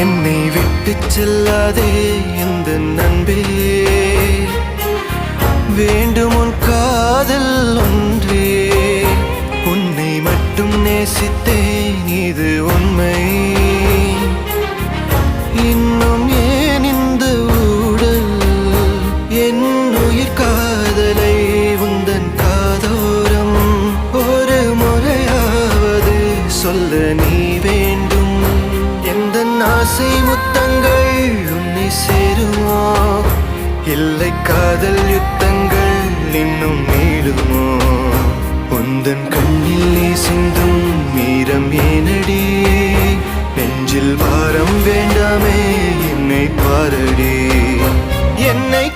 என்னை விட்டு செல்லாதே இந்த நண்பே, வேண்டும் உன் காதல் ஒன்றே. உன்னை மட்டும் நேசித்தேன் இது உண்மை. இன்னும் ஏன் இந்த ஊடல் என் உயிர் காதலை உந்தன் காதோரம் ஒரு முறையாவது சொல்ல நீ வேண்டும். எந்த ஆசை முத்தங்கள் உன்னை சேருமோ, இல்லை காதல் யுத்தங்கள் இன்னும் நீளுமோ. உந்தன் கண்ணில் நீ சிந்தும் மீரம் ஏனடி, நெஞ்சில் பாரம் வேண்டாமே என்னை பாரடி. என்னை